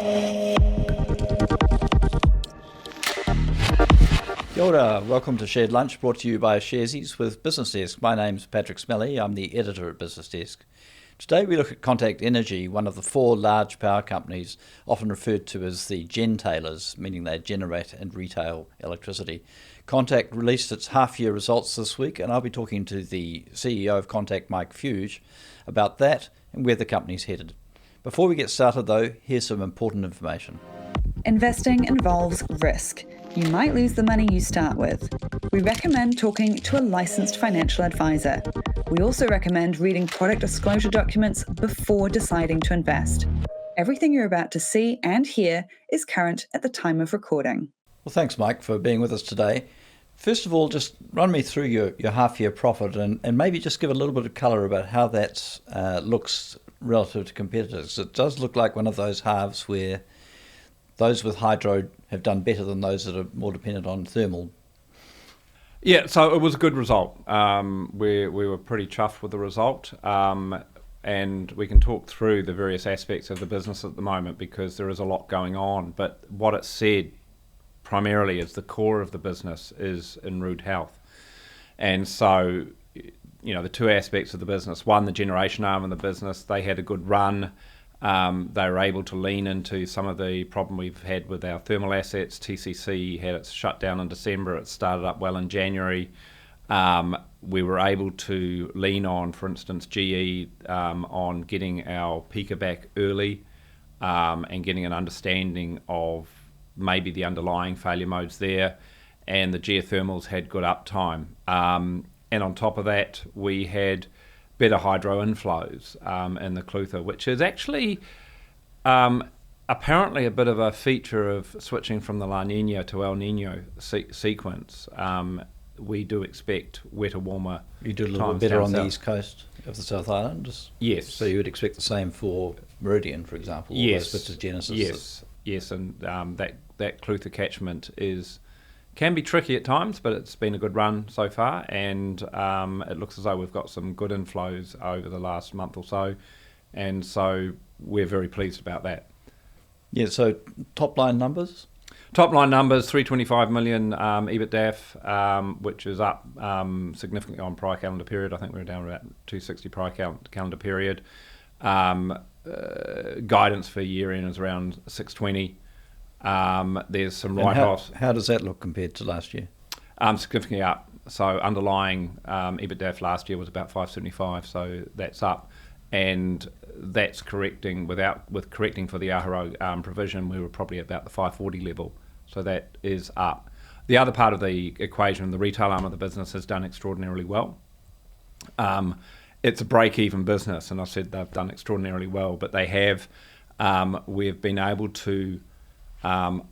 Kia ora, welcome to Shared Lunch, brought to you by Sharesies with BusinessDesk. My name's Patrick Smelly, I'm the editor at BusinessDesk. Today we look at Contact Energy, one of the 4 large power companies often referred to as the gentailers, meaning they generate and retail electricity. Contact released its half-year results this week, and I'll be talking to the CEO of Contact, Mike Fuge, about that and where the company's headed. Before we get started though, here's some important information. Investing involves risk. You might lose the money you start with. We recommend talking to a licensed financial advisor. We also recommend reading product disclosure documents before deciding to invest. Everything you're about to see and hear is current at the time of recording. Well, thanks, Mike, for being with us today. First of all, just run me through your half-year profit and maybe just give a little bit of colour about how that looks relative to competitors. It does look like one of those halves where those with hydro have done better than those that are more dependent on thermal. Yeah, so it was a good result. We were pretty chuffed with the result, and we can talk through the various aspects of the business at the moment because there is a lot going on. But what it said primarily is the core of the business is in rude health. And so, the 2 aspects of the business, one, the generation arm of the business, they had a good run. They were able to lean into some of the problem we've had with our thermal assets. TCC had its shutdown in December. It started up well in January. We were able to lean on, for instance, GE on getting our peaker back early and getting an understanding of maybe the underlying failure modes there. And the geothermals had good uptime. And on top of that, we had better hydro inflows in the Clutha, which is actually apparently a bit of a feature of switching from the La Nina to El Nino sequence. We do expect wetter, warmer times. You do a little bit better on the east coast of the South Island? Yes. So you would expect the same for Meridian, for example? Yes. Those bits of Genesis. Yes, and that Clutha catchment can be tricky at times, but it's been a good run so far, and it looks as though we've got some good inflows over the last month or so, and so we're very pleased about that. Yeah, so top line numbers? Top line numbers, 325 million EBITDAF, which is up significantly on prior calendar period. I think we were down about 260 prior calendar period. Guidance for year end is around 620. There's some write-offs. How does that look compared to last year? Significantly up. So underlying EBITDAF last year was about 575, so that's up. And that's correcting with correcting for the Aharo provision, we were probably about the 540 level. So that is up. The other part of the equation, the retail arm of the business, has done extraordinarily well. It's a break-even business, and I said they've done extraordinarily well, but they have. We've been able to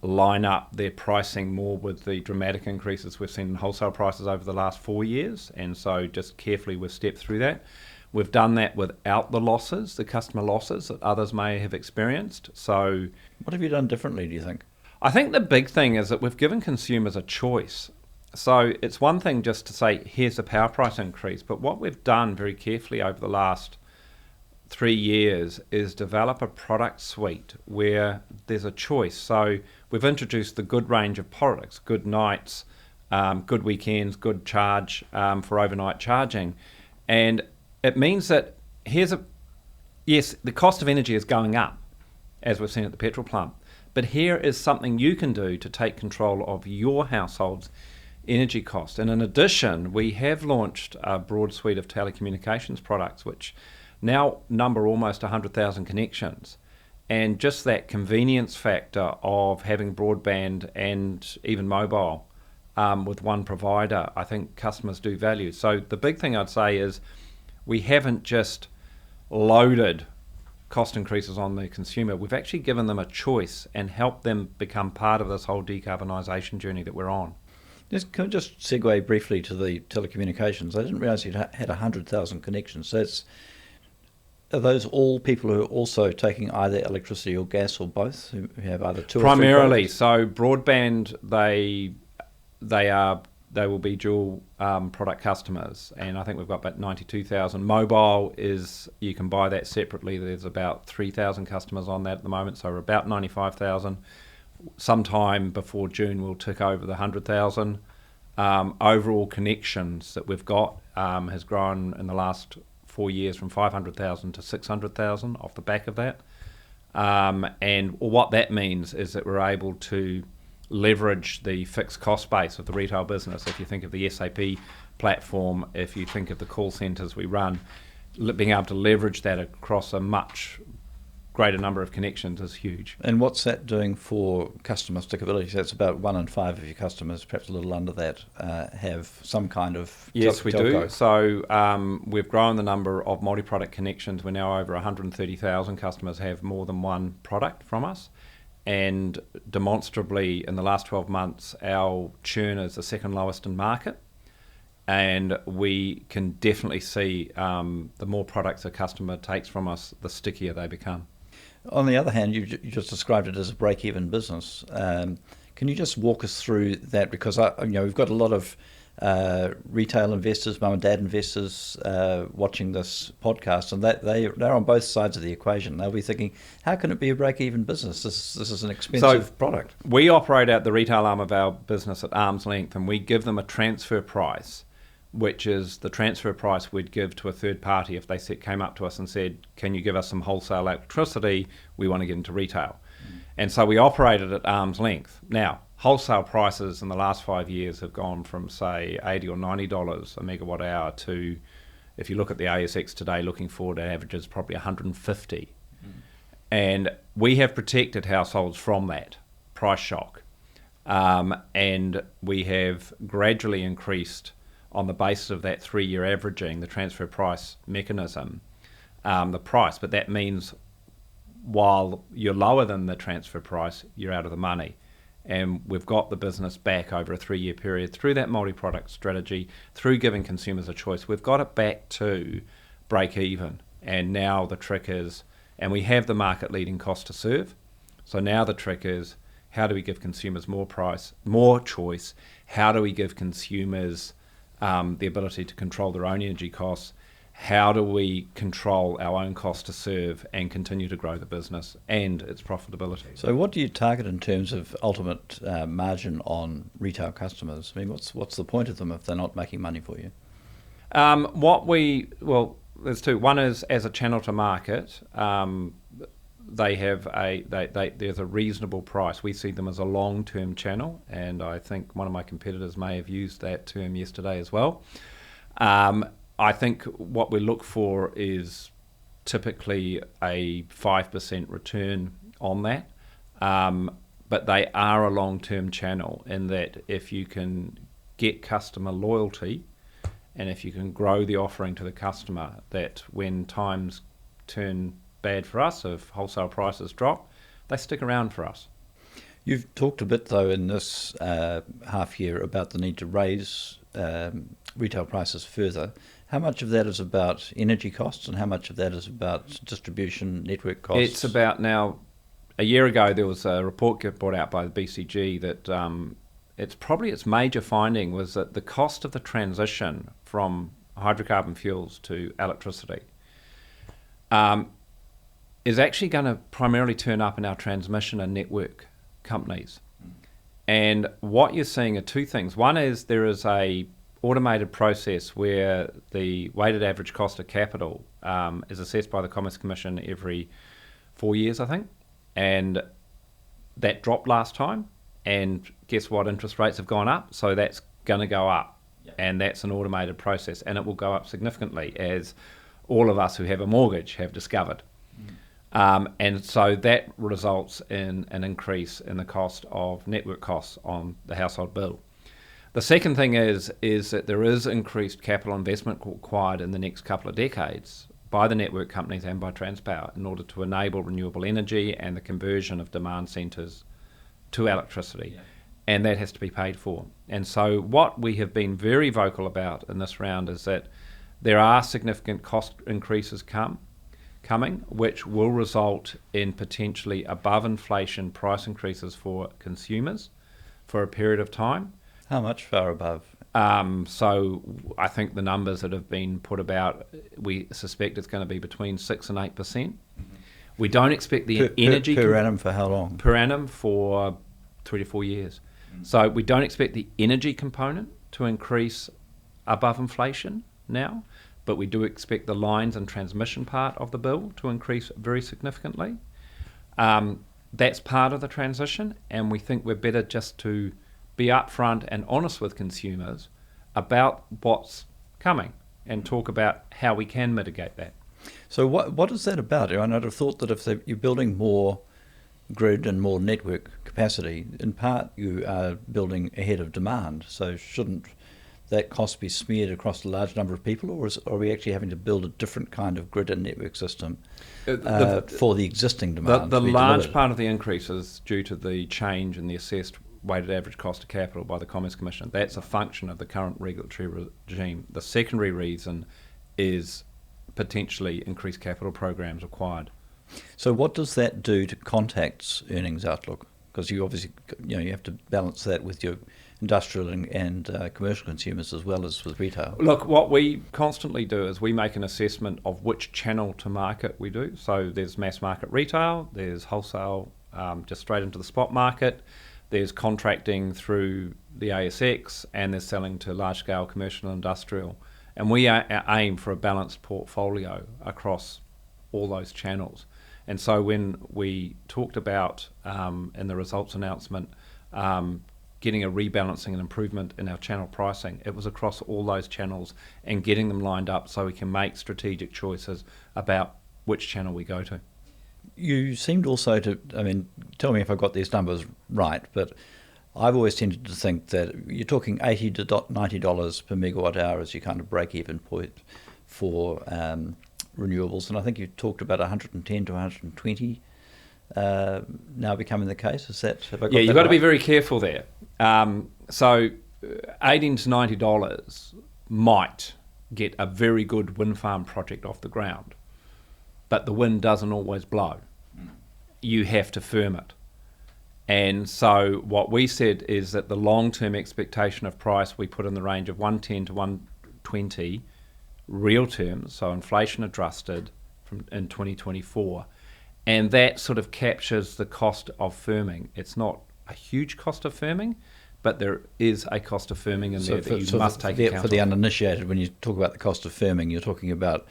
line up their pricing more with the dramatic increases we've seen in wholesale prices over the last 4 years, and so just carefully we've stepped through that. We've done that without the customer losses that others may have experienced. So, what have you done differently, do you think? I think the big thing is that we've given consumers a choice. So it's one thing just to say, here's a power price increase, but what we've done very carefully over the last 3 years is develop a product suite where there's a choice. So we've introduced the good range of products, good nights, good weekends, good charge for overnight charging. And it means that yes, the cost of energy is going up, as we've seen at the petrol pump, but here is something you can do to take control of your household's energy cost. And in addition, we have launched a broad suite of telecommunications products, which now number almost 100,000 connections. And just that convenience factor of having broadband and even mobile with one provider, I think customers do value. So the big thing I'd say is we haven't just loaded cost increases on the consumer. We've actually given them a choice and helped them become part of this whole decarbonisation journey that we're on. Can I just segue briefly to the telecommunications? I didn't realise you'd had 100,000 connections. So are those all people who are also taking either electricity or gas or both, who have either two or three? Primarily. So broadband, they are they will be dual product customers, and I think we've got about 92,000. Mobile is, you can buy that separately. There's about 3,000 customers on that at the moment, so we're about 95,000. Sometime before June we'll tick over the 100,000. Overall connections that we've got has grown in the last 4 years from 500,000 to 600,000 off the back of that. And what that means is that we're able to leverage the fixed cost base of the retail business. If you think of the SAP platform, if you think of the call centres we run, being able to leverage that across a much greater number of connections is huge. And what's that doing for customer stickability? So it's about 1 in 5 of your customers, perhaps a little under that, have some kind of Yes, we telco. do. So we've grown the number of multi-product connections. We're now over 130,000 customers have more than one product from us. And demonstrably, in the last 12 months, our churn is the second lowest in market. And we can definitely see the more products a customer takes from us, the stickier they become. On the other hand, you just described it as a break-even business. Can you just walk us through that? Because we've got a lot of retail investors, mum and dad investors watching this podcast, and they're on both sides of the equation. They'll be thinking, how can it be a break-even business? This is an expensive product. We operate out the retail arm of our business at arm's length, and we give them a transfer price, which is the transfer price we'd give to a third party if they came up to us and said, can you give us some wholesale electricity? We want to get into retail. And so we operated at arm's length. Now, wholesale prices in the last 5 years have gone from, say, $80 or $90 a megawatt hour to, if you look at the ASX today, looking forward, it averages probably 150. And we have protected households from that price shock. And we have gradually increased, on the basis of that 3-year averaging, the transfer price mechanism, the price. But that means while you're lower than the transfer price, you're out of the money. And we've got the business back over a 3-year period through that multi-product strategy, through giving consumers a choice. We've got it back to break even. And now the trick is, and we have the market-leading cost to serve. So now the trick is, how do we give consumers more choice? How do we give consumers the ability to control their own energy costs? How do we control our own cost to serve and continue to grow the business and its profitability? So what do you target in terms of ultimate margin on retail customers? I mean, what's the point of them if they're not making money for you? There's two. One is, as a channel to market, there's a reasonable price. We see them as a long-term channel, and I think one of my competitors may have used that term yesterday as well. I think what we look for is typically a 5% return on that, but they are a long-term channel in that if you can get customer loyalty and if you can grow the offering to the customer, that when times turn bad for us, if wholesale prices drop, they stick around for us. You've talked a bit, though, in this half year about the need to raise retail prices further. How much of that is about energy costs and how much of that is about distribution, network costs? It's about now, a year ago there was a report brought out by the BCG that its major finding was that the cost of the transition from hydrocarbon fuels to electricity is actually going to primarily turn up in our transmission and network companies. And what you're seeing are two things. One is there is a automated process where the weighted average cost of capital is assessed by the Commerce Commission every 4 years, I think. And that dropped last time. And guess what? Interest rates have gone up. So that's going to go up. Yep. And that's an automated process. And it will go up significantly, as all of us who have a mortgage have discovered. And so that results in an increase in the cost of network costs on the household bill. The second thing is that there is increased capital investment required in the next couple of decades by the network companies and by Transpower in order to enable renewable energy and the conversion of demand centres to electricity. Yeah. And that has to be paid for. And so what we have been very vocal about in this round is that there are significant cost increases coming, which will result in potentially above inflation price increases for consumers for a period of time. How much far above So I think the numbers that have been put about, we suspect it's going to be between 6 and 8%. We don't expect the energy... Per annum for how long? Per annum for 3 to 4 years. So we don't expect the energy component to increase above inflation now, but we do expect the lines and transmission part of the bill to increase very significantly. That's part of the transition, and we think we're better just to be upfront and honest with consumers about what's coming and talk about how we can mitigate that. So what is that about? I'd have thought that if you're building more grid and more network capacity, in part you are building ahead of demand. So shouldn't that cost be smeared across a large number of people, or are we actually having to build a different kind of grid and network system for the existing demand? The large part of the increase is due to the change in the assessed weighted average cost of capital by the Commerce Commission. That's a function of the current regulatory regime. The secondary reason is potentially increased capital programs required. So what does that do to Contact's earnings outlook? Because you obviously you have to balance that with your industrial and commercial consumers as well as with retail. Look, what we constantly do is we make an assessment of which channel to market we do. So there's mass market retail, there's wholesale just straight into the spot market, there's contracting through the ASX, and there's selling to large-scale commercial and industrial. And we aim for a balanced portfolio across all those channels. And so when we talked about, in the results announcement, getting a rebalancing and improvement in our channel pricing, it was across all those channels and getting them lined up so we can make strategic choices about which channel we go to. You seemed also to, tell me if I got these numbers right, but I've always tended to think that you're talking $80 to $90 per megawatt hour as your kind of break-even point for renewables, and I think you talked about 110 to 120 now becoming the case. Is that? Have I got you've got to be very careful there. So $18 to $90 might get a very good wind farm project off the ground, but the wind doesn't always blow. You have to firm it. And so what we said is that the long-term expectation of price we put in the range of 110 to 120 real terms, so inflation adjusted in 2024, and that sort of captures the cost of firming. It's not a huge cost of firming, but there is a cost of firming in there that you must take account of. For the uninitiated, when you talk about the cost of firming, you're talking about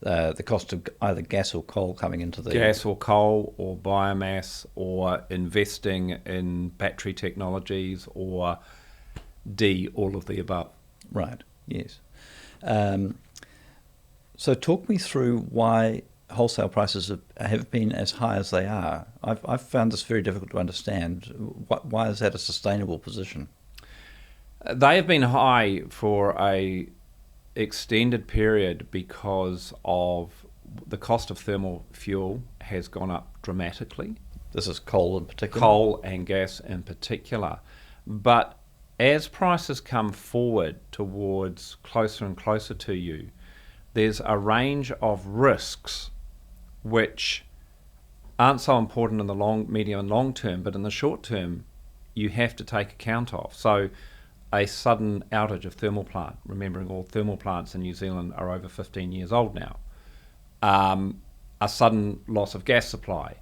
the cost of either gas or coal coming into the... Gas or coal or biomass, or investing in battery technologies, or D, all of the above. Right, yes. So talk me through why wholesale prices have been as high as they are. I've found this very difficult to understand. Why is that a sustainable position? They have been high for a extended period because of the cost of thermal fuel has gone up dramatically. This is coal in particular? Coal and gas in particular. But as prices come forward towards closer and closer to you, there's a range of risks which aren't so important in the medium and long term, but in the short term you have to take account of. So a sudden outage of thermal plant, remembering all thermal plants in New Zealand are over 15 years old now, a sudden loss of gas supply,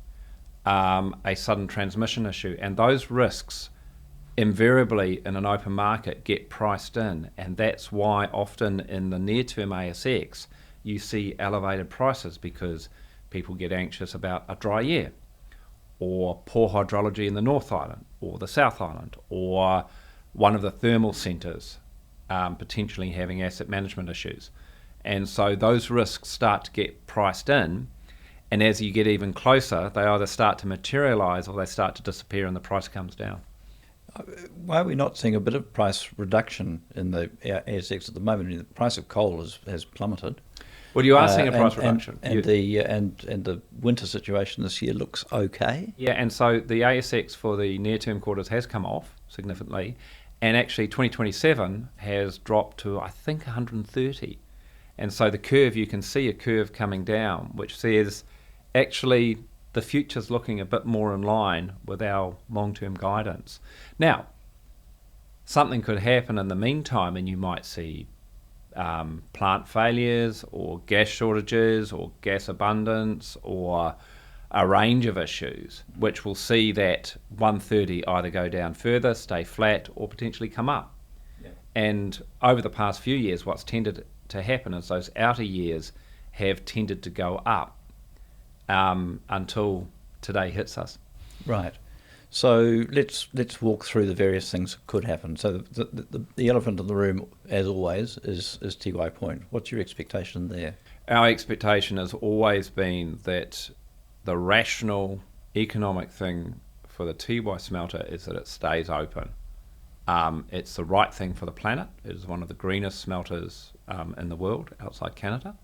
a sudden transmission issue, and those risks invariably in an open market get priced in, and that's why often in the near-term ASX you see elevated prices, because people get anxious about a dry year, or poor hydrology in the North Island, or the South Island, or one of the thermal centres potentially having asset management issues. And so those risks start to get priced in, and as you get even closer, they either start to materialise or they start to disappear and the price comes down. Why are we not seeing a bit of price reduction in the ASX at the moment? The price of coal has plummeted. Well, you are seeing a price reduction. And the winter situation this year looks okay. Yeah, and so the ASX for the near-term quarters has come off significantly, and actually 2027 has dropped to, I think, 130. And so the curve, you can see a curve coming down, which says actually the future's looking a bit more in line with our long-term guidance. Now, something could happen in the meantime, and you might see plant failures or gas shortages or gas abundance or a range of issues, which will see that 130 either go down further, stay flat, or potentially come up. Yeah. And over the past few years, what's tended to happen is those outer years have tended to go up until today hits us. Right. So let's walk through the various things that could happen. So the elephant in the room, as always, is Tiwai Point. What's your expectation there? Our expectation has always been that the rational economic thing for the Tiwai smelter is that it stays open. It's the right thing for the planet. It is one of the greenest smelters in the world outside Canada.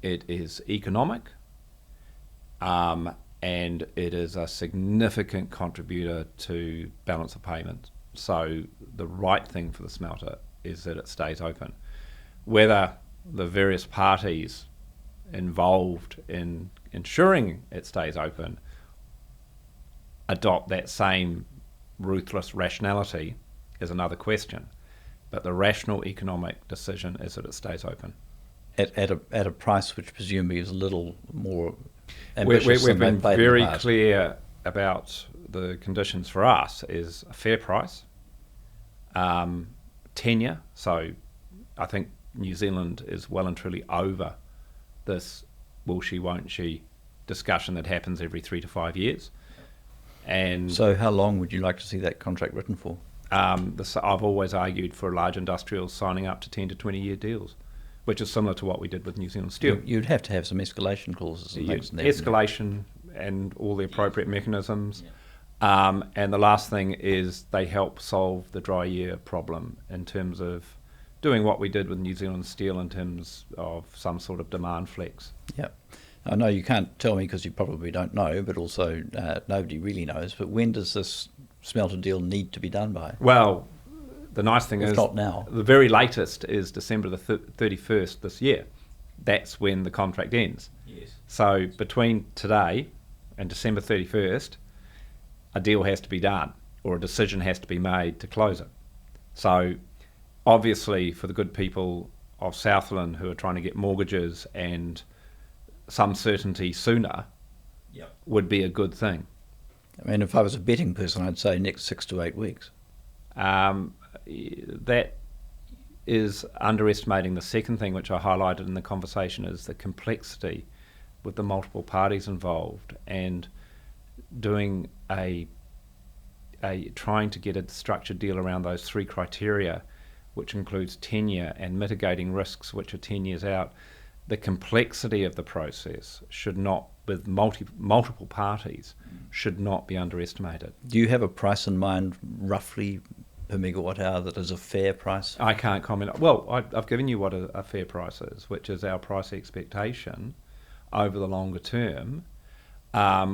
It is economic. And it is a significant contributor to balance of payments. So the right thing for the smelter is that it stays open. Whether the various parties involved in ensuring it stays open adopt that same ruthless rationality is another question. But the rational economic decision is that it stays open. At a price which presumably is a little more... We've been very clear about the conditions for us is a fair price, tenure. So I think New Zealand is well and truly over this will she, won't she discussion that happens every 3 to 5 years. And so how long would you like to see that contract written for? I've always argued for large industrials signing up to 10 to 20 year deals, which is similar to what we did with New Zealand Steel. You'd have to have some escalation clauses. Escalation and all the appropriate mechanisms. Yeah. And the last thing is they help solve the dry year problem in terms of doing what we did with New Zealand Steel in terms of some sort of demand flex. Yeah. I know you can't tell me because you probably don't know, but also nobody really knows. But when does this smelter deal need to be done by? Well, the nice thing is not now. The very latest is December the 31st this year. That's when the contract ends. Yes. So between today and December 31st, a deal has to be done or a decision has to be made to close it. So obviously for the good people of Southland who are trying to get mortgages and some certainty sooner would be a good thing. I mean, if I was a betting person, I'd say next 6 to 8 weeks. That is underestimating the second thing which I highlighted in the conversation is the complexity with the multiple parties involved and doing trying to get a structured deal around those 3 criteria, which includes tenure and mitigating risks which are 10 years out. The complexity of the process should not, with multiple parties, should not be underestimated. Do you have a price in mind roughly per megawatt hour that is a fair price? I can't comment. Well, I've given you what a fair price is, which is our price expectation over the longer term,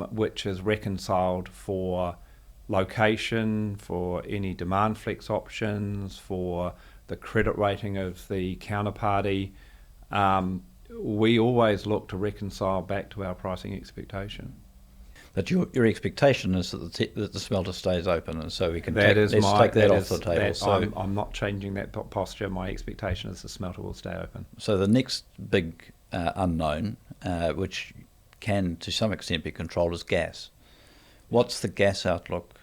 which is reconciled for location, for any demand flex options, for the credit rating of the counterparty. We always look to reconcile back to our pricing expectation. But your expectation is that the smelter stays open, and so we can take that off the table. So I'm not changing that posture. My expectation is the smelter will stay open. So the next big unknown, which can to some extent be controlled, is gas. What's the gas outlook,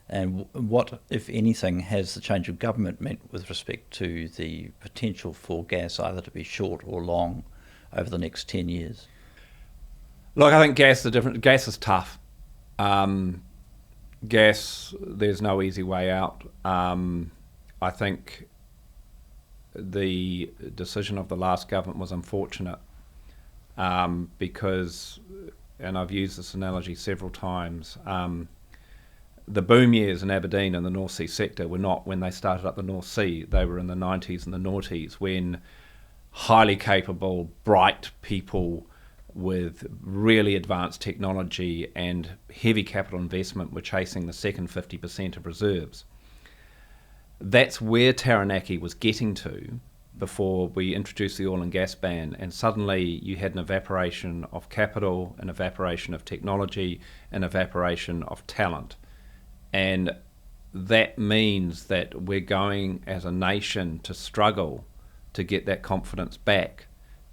and what, if anything, has the change of government meant with respect to the potential for gas either to be short or long over the next 10 years? Look, I think gas is tough. Gas, there's no easy way out. I think the decision of the last government was unfortunate because, and I've used this analogy several times, the boom years in Aberdeen and the North Sea sector were not when they started up the North Sea. They were in the 90s and the noughties when highly capable, bright people with really advanced technology and heavy capital investment were chasing the second 50% of reserves. That's where Taranaki was getting to before we introduced the oil and gas ban, and suddenly you had an evaporation of capital, an evaporation of technology, an evaporation of talent. And that means that we're going as a nation to struggle to get that confidence back,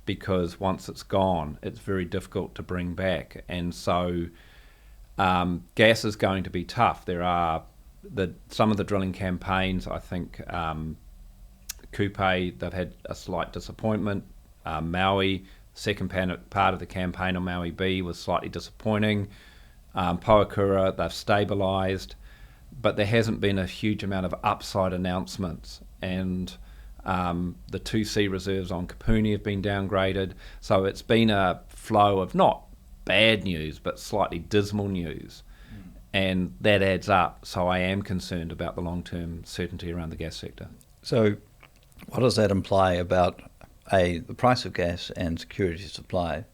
because once it's gone, it's very difficult to bring back. And so gas is going to be tough. There are some of the drilling campaigns, I think Kupe, they've had a slight disappointment. Maui, second part of the campaign on Maui B was slightly disappointing. Pauakura, they've stabilised, but there hasn't been a huge amount of upside announcements. And the 2C reserves on Kapuni have been downgraded. So it's been a flow of not bad news, but slightly dismal news. And that adds up. So I am concerned about the long-term certainty around the gas sector. So what does that imply about the price of gas and security of supply?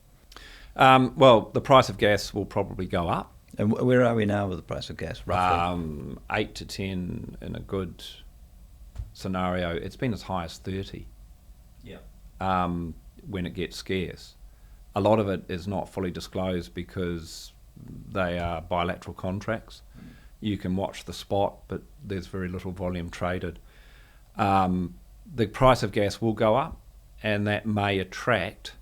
Well, the price of gas will probably go up. And where are we now with the price of gas, roughly? 8 to 10 in a good scenario. It's been as high as 30 when it gets scarce. A lot of it is not fully disclosed because they are bilateral contracts. You can watch the spot, but there's very little volume traded. The price of gas will go up, and that may attract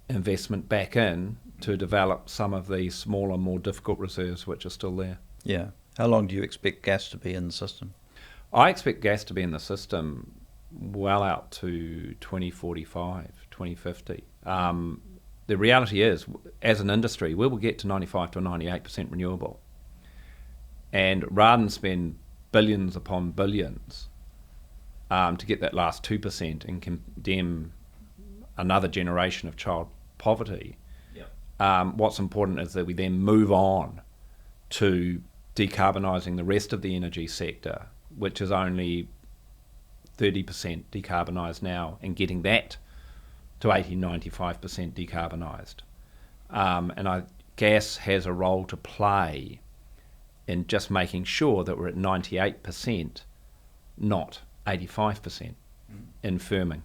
investment back in to develop some of the smaller, more difficult reserves which are still there. Yeah. How long do you expect gas to be in the system? I expect gas to be in the system well out to 2045, 2050. The reality is, as an industry, we will get to 95 to 98% renewable. And rather than spend billions upon billions to get that last 2% and condemn another generation of child poverty, what's important is that we then move on to decarbonising the rest of the energy sector, which is only 30% decarbonised now, and getting that to 80-95% decarbonised. And gas has a role to play in just making sure that we're at 98%, not 85% in firming.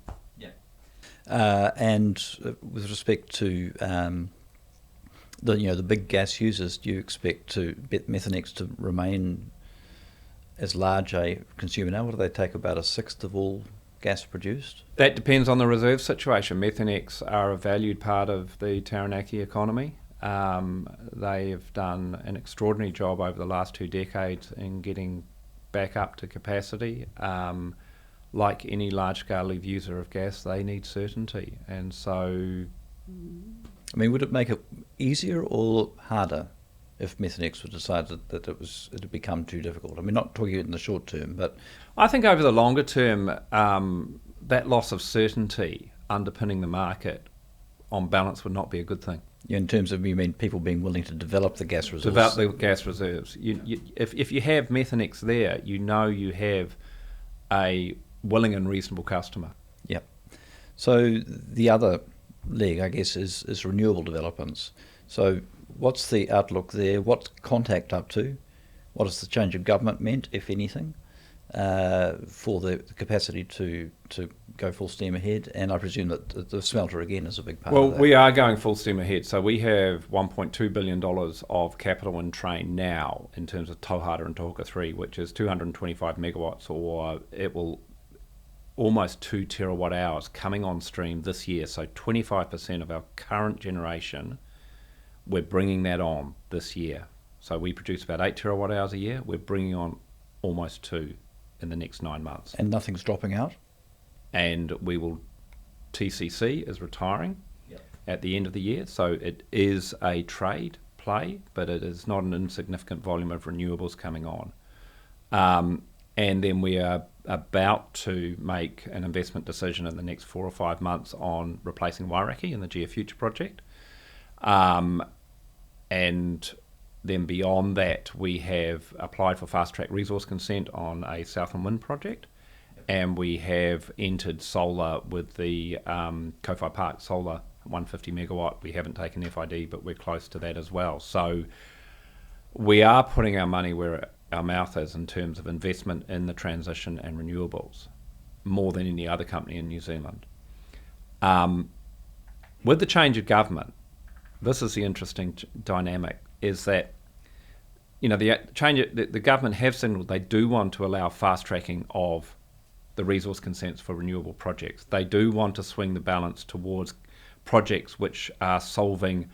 And with respect to the big gas users, do you expect Methanex to remain as large a consumer now? What do they take, about a sixth of all gas produced? That depends on the reserve situation. Methanex are a valued part of the Taranaki economy. They have done an extraordinary job over the last 2 decades in getting back up to capacity. Like any large-scale user of gas, they need certainty. And so, I mean, would it make it easier or harder if Methanex would decide that it had become too difficult? I mean, not talking in the short term, but I think over the longer term, that loss of certainty underpinning the market, on balance, would not be a good thing. in terms of, you mean people being willing to develop the gas reserves? Develop the gas reserves. If you have Methanex there, you know you have a willing and reasonable customer. Yep. So the other leg, I guess, is renewable developments. So what's the outlook there? What's Contact up to? What has the change of government meant, if anything, for the capacity to go full steam ahead? And I presume that the smelter, again, is a big part of that. Well, we are going full steam ahead. So we have $1.2 billion of capital in train now in terms of Tauhara and Tohoka 3, which is 225 megawatts, or it will almost 2 terawatt hours coming on stream this year. So 25% of our current generation, we're bringing that on this year. So we produce about 8 terawatt hours a year. We're bringing on almost 2 in the next 9 months. And nothing's dropping out? And TCC is retiring at the end of the year. So it is a trade play, but it is not an insignificant volume of renewables coming on. And then we are about to make an investment decision in the next 4 or 5 months on replacing Wairaki in the GeoFuture project. And then beyond that, we have applied for fast-track resource consent on a Southland Wind project, and we have entered solar with the Kowhai Park Solar 150 megawatt. We haven't taken FID, but we're close to that as well. So we are putting our money where our mouth is in terms of investment in the transition and renewables, more than any other company in New Zealand. With the change of government, this is the interesting dynamic, is that the government have signalled they do want to allow fast tracking of the resource consents for renewable projects. They do want to swing the balance towards projects which are solving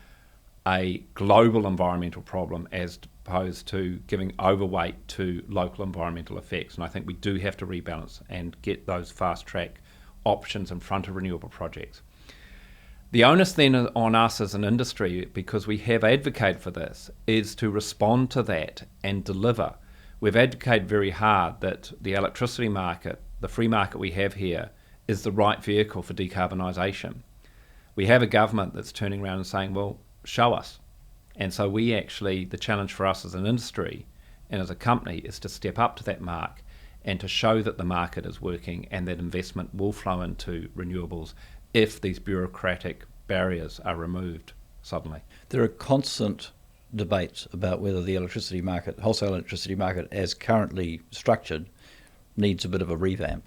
a global environmental problem as opposed to giving overweight to local environmental effects. And I think we do have to rebalance and get those fast track options in front of renewable projects. The onus then on us as an industry, because we have advocated for this, is to respond to that and deliver. We've advocated very hard that the electricity market, the free market we have here, is the right vehicle for decarbonisation. We have a government that's turning around and saying, well, show us. And so the challenge for us as an industry and as a company is to step up to that mark and to show that the market is working and that investment will flow into renewables if these bureaucratic barriers are removed suddenly. There are constant debates about whether the electricity market, wholesale electricity market as currently structured, needs a bit of a revamp.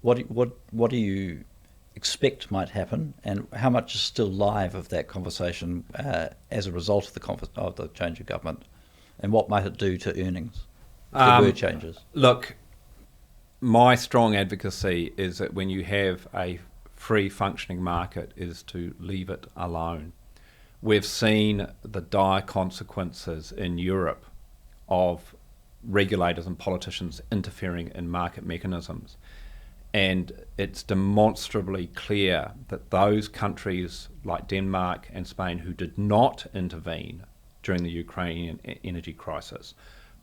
What do you expect might happen, and how much is still live of that conversation as a result of the change of government, and what might it do to earnings if there were changes? Look, my strong advocacy is that when you have a free functioning market is to leave it alone. We've seen the dire consequences in Europe of regulators and politicians interfering in market mechanisms. And it's demonstrably clear that those countries like Denmark and Spain who did not intervene during the Ukrainian energy crisis,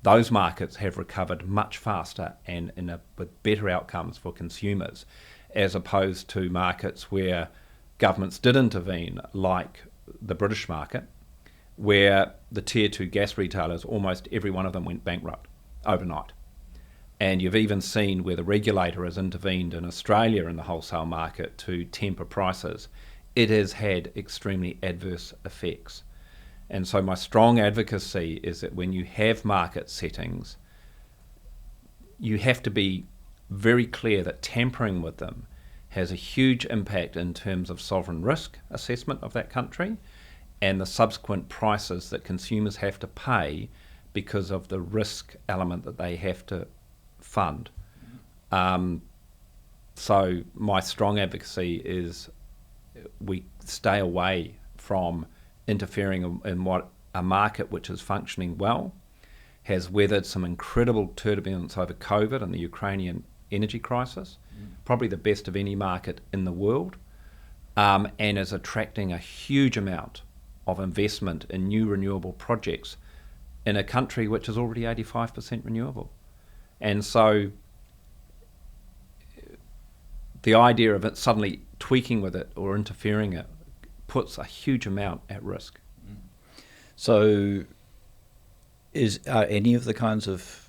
those markets have recovered much faster and with better outcomes for consumers, as opposed to markets where governments did intervene, like the British market, where the tier 2 gas retailers, almost every one of them went bankrupt overnight. And you've even seen where the regulator has intervened in Australia in the wholesale market to temper prices. It has had extremely adverse effects. And so my strong advocacy is that when you have market settings, you have to be very clear that tampering with them has a huge impact in terms of sovereign risk assessment of that country and the subsequent prices that consumers have to pay because of the risk element that they have to fund. So my strong advocacy is we stay away from interfering in what a market which is functioning well, has weathered some incredible turbulence over COVID and the Ukrainian energy crisis, probably the best of any market in the world, and is attracting a huge amount of investment in new renewable projects in a country which is already 85% renewable. And so the idea of it suddenly tweaking with it or interfering it puts a huge amount at risk. So are any of the kinds of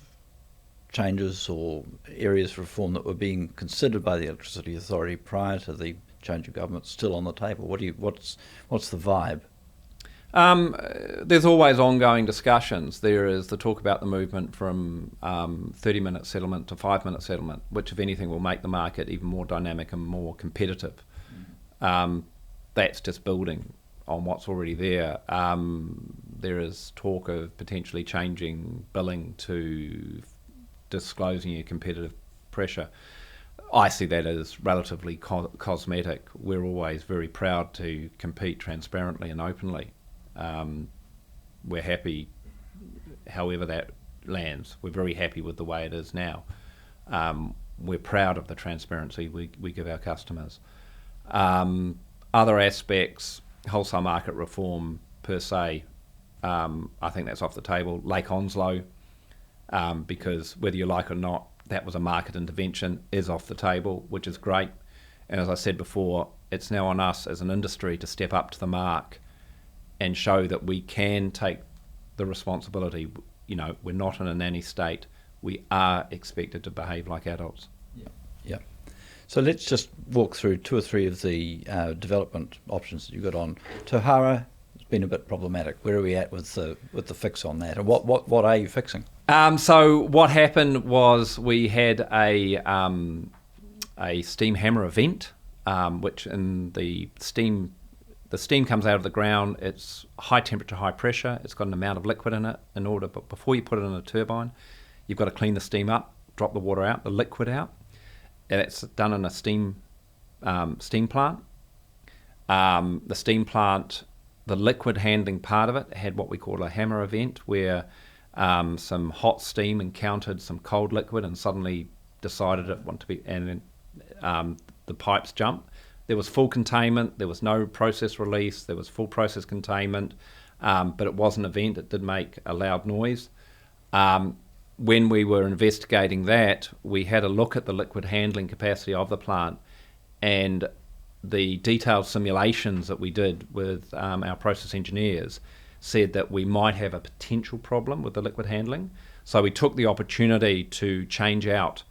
changes or areas of reform that were being considered by the Electricity Authority prior to the change of government still on the table? What's the vibe? There's always ongoing discussions. There is the talk about the movement from 30-minute settlement to 5-minute settlement, which, if anything, will make the market even more dynamic and more competitive. That's just building on what's already there. There is talk of potentially changing billing to disclosing your competitive pressure. I see that as relatively cosmetic. We're always very proud to compete transparently and openly. We're happy however that lands. We're very happy with the way it is now. We're proud of the transparency we give our customers. Other aspects, wholesale market reform per se, I think that's off the table. Lake Onslow, because whether you like it or not, that was a market intervention, is off the table, which is great. And as I said before, it's now on us as an industry to step up to the mark and show that we can take the responsibility. You know, we're not in a nanny state. We are expected to behave like adults. Yeah. So let's just walk through two or three of the development options that you've got on. Tauhara has been a bit problematic. Where are we at with the fix on that? And what are you fixing? So what happened was we had a steam hammer event, which in the the steam comes out of the ground, it's high temperature, high pressure, it's got an amount of liquid in it but before you put it in a turbine, you've got to clean the steam up, drop the water out, the liquid out, and it's done in a steam plant. The steam plant, the liquid handling part of it had what we call a hammer event, where some hot steam encountered some cold liquid and suddenly decided it wanted to be, and then the pipes jumped. There was full containment, there was no process release, there was full process containment, but it was an event. It did make a loud noise. When we were investigating that, we had a look at the liquid handling capacity of the plant, and the detailed simulations that we did with our process engineers said that we might have a potential problem with the liquid handling. So we took the opportunity to change out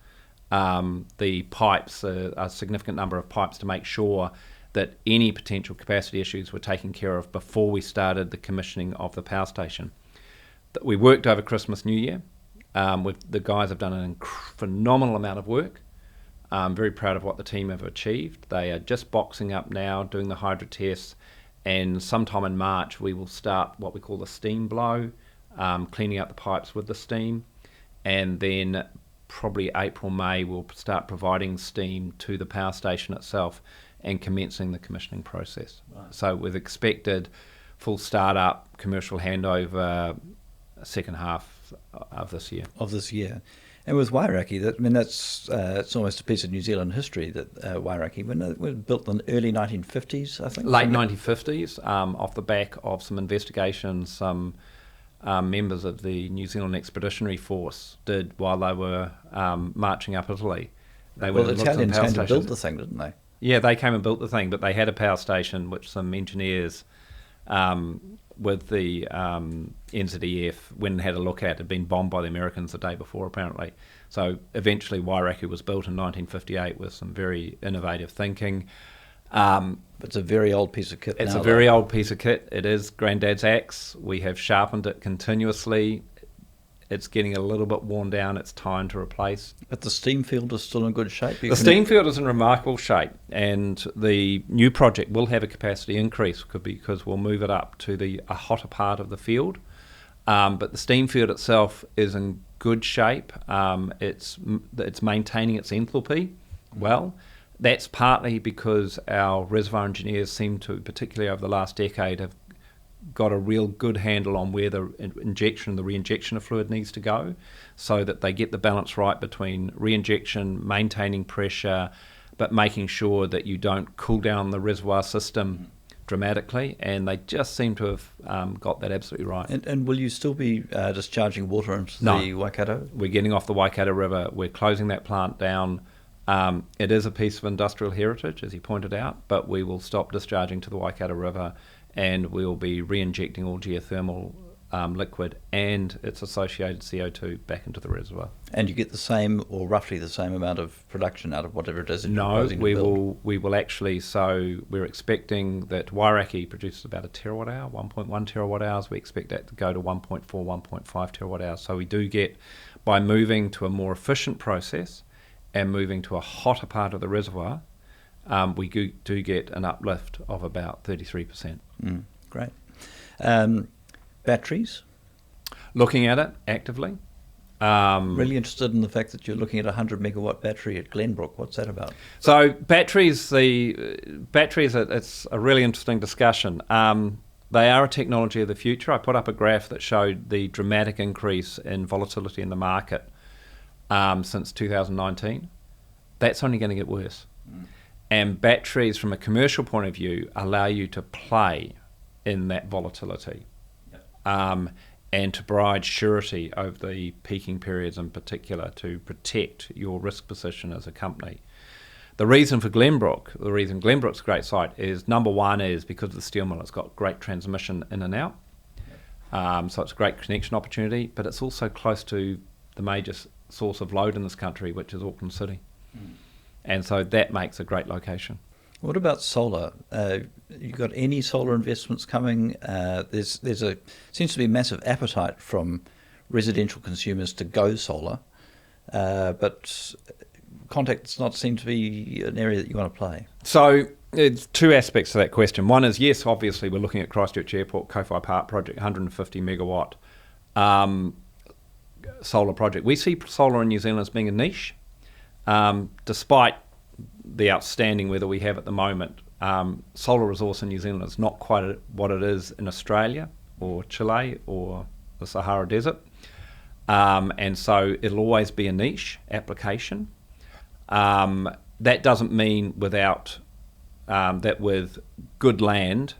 the pipes, a significant number of pipes, to make sure that any potential capacity issues were taken care of before we started the commissioning of the power station. We worked over Christmas, New Year. The guys have done a phenomenal amount of work. I'm very proud of what the team have achieved. They are just boxing up now, doing the hydro tests, and sometime in March we will start what we call the steam blow, cleaning out the pipes with the steam, and then probably April, May we'll start providing steam to the power station itself and commencing the commissioning process. Right. So we've expected full start-up, commercial handover, second half of this year. And with Wairaki, that's it's almost a piece of New Zealand history, that Wairaki, when it was built in the early 1950s, I think? Late 1950s, off the back of some investigations some members of the New Zealand Expeditionary Force did while they were marching up Italy. The Italians came to build the thing, didn't they? Yeah, they came and built the thing, but they had a power station which some engineers with the NZEF went and had a look at. Had been bombed by the Americans the day before, apparently. So eventually Wairaki was built in 1958 with some very innovative thinking. It's a very old piece of kit. It's a very old piece of kit. It is Granddad's axe. We have sharpened it continuously. It's getting a little bit worn down. It's time to replace. But the steam field is still in good shape? The steam field is in remarkable shape, and the new project will have a capacity increase because we'll move it up to a hotter part of the field. But the steam field itself is in good shape. It's maintaining its enthalpy well. That's partly because our reservoir engineers seem to, particularly over the last decade, have got a real good handle on where the re-injection of fluid needs to go, so that they get the balance right between re-injection, maintaining pressure, but making sure that you don't cool down the reservoir system dramatically, and they just seem to have got that absolutely right. And will you still be discharging water into the Waikato? We're getting off the Waikato River. We're closing that plant down. It is a piece of industrial heritage, as you pointed out, but we will stop discharging to the Waikato River, and we'll be re-injecting all geothermal liquid and its associated CO2 back into the reservoir. And you get the same, or roughly the same amount of production out of whatever it is that you're proposing to build? We will actually, so we're expecting that Wairaki produces about a terawatt hour, 1.1 terawatt hours. We expect that to go to 1.4, 1.5 terawatt hours. So we do get, by moving to a more efficient process and moving to a hotter part of the reservoir, we do get an uplift of about 33%. Great. Batteries? Looking at it actively. Really interested in the fact that you're looking at a 100 megawatt battery at Glenbrook. What's that about? So batteries, it's a really interesting discussion. They are a technology of the future. I put up a graph that showed the dramatic increase in volatility in the market since 2019. That's only going to get worse. And batteries, from a commercial point of view, allow you to play in that volatility. And to provide surety over the peaking periods in particular, to protect your risk position as a company. The reason Glenbrook's a great site is, number one, is because of the steel mill. It's got great transmission in and out. So it's a great connection opportunity, but it's also close to the major source of load in this country, which is Auckland City. And so that makes a great location. What about solar? You got any solar investments coming? There's seems to be massive appetite from residential consumers to go solar, but contact does not seem to be an area that you want to play? So it's two aspects to that question. One is, yes, obviously we're looking at Christchurch Airport, Kowhai Park project, 150 megawatt solar project. We see solar in New Zealand as being a niche, despite the outstanding weather we have at the moment. Solar resource in New Zealand is not quite what it is in Australia or Chile or the Sahara Desert. And so it'll always be a niche application. That doesn't mean without that with good land,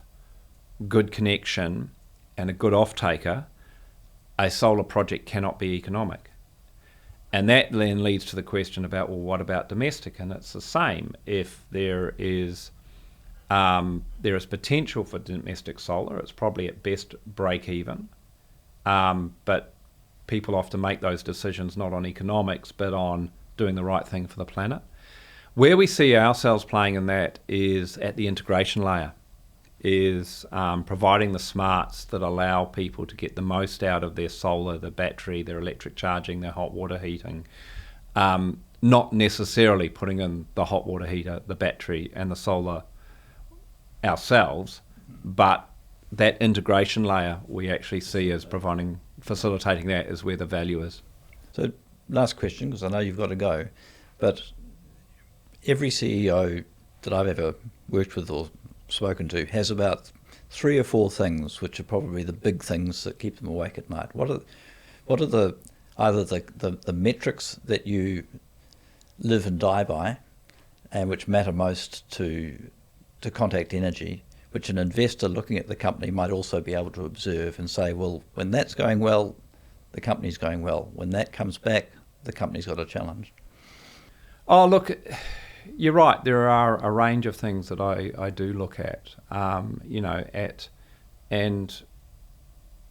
good connection, and a good off-taker, a solar project cannot be economic. And that then leads to the question about, well, what about domestic? And it's the same. If there is potential for domestic solar, it's probably at best break even. But people often make those decisions not on economics, but on doing the right thing for the planet. Where we see ourselves playing in that is at the integration layer, is providing the smarts that allow people to get the most out of their solar, their battery, their electric charging, their hot water heating, not necessarily putting in the hot water heater, the battery and the solar ourselves, but that integration layer we actually see as facilitating that is where the value is. So last question, because I know you've got to go, but every CEO that I've ever worked with or spoken to has about 3 or 4 things which are probably the big things that keep them awake at night. What are the metrics that you live and die by, and which matter most to Contact Energy, which an investor looking at the company might also be able to observe and say, well, when that's going well, the company's going well. When that comes back, the company's got a challenge. Oh, look, you're right. There are a range of things that I do look at, and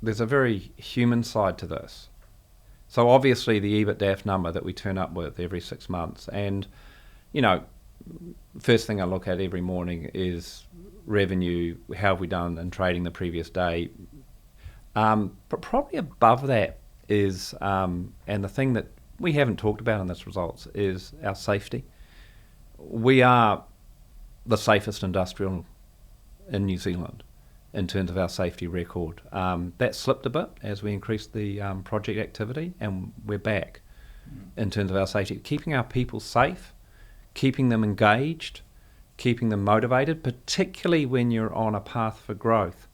there's a very human side to this. So obviously the EBITDAF number that we turn up with every 6 months, and, first thing I look at every morning is revenue, how have we done in trading the previous day. But probably above that is, and the thing that we haven't talked about in this results, is our safety. We are the safest industrial in New Zealand in terms of our safety record. That slipped a bit as we increased the project activity, and we're back in terms of our safety. Keeping our people safe, keeping them engaged, keeping them motivated, particularly when you're on a path for growth.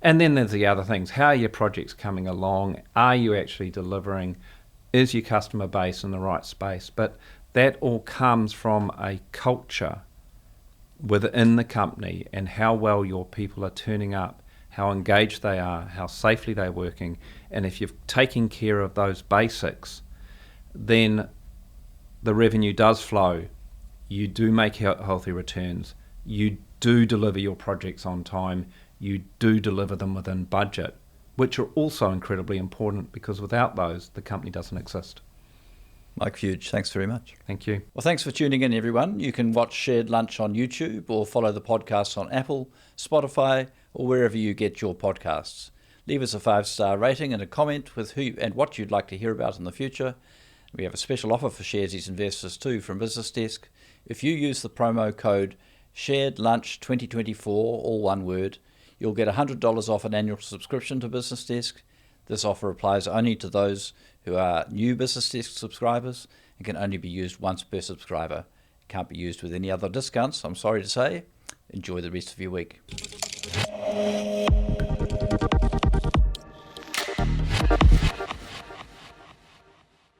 And then there's the other things. How are your projects coming along? Are you actually delivering? Is your customer base in the right space? But that all comes from a culture within the company and how well your people are turning up, how engaged they are, how safely they're working. And if you're taking care of those basics, then the revenue does flow. You do make healthy returns. You do deliver your projects on time. You do deliver them within budget, which are also incredibly important, because without those, the company doesn't exist. Mike Fuge, thanks very much. Thank you. Well, thanks for tuning in, everyone. You can watch Shared Lunch on YouTube or follow the podcast on Apple, Spotify, or wherever you get your podcasts. Leave us a 5-star rating and a comment with who and what you'd like to hear about in the future. We have a special offer for Sharesies investors too from BusinessDesk. If you use the promo code SharedLunch2024, all one word, you'll get $100 off an annual subscription to BusinessDesk. This offer applies only to those who are new BusinessDesk subscribers and can only be used once per subscriber. It can't be used with any other discounts, I'm sorry to say. Enjoy the rest of your week.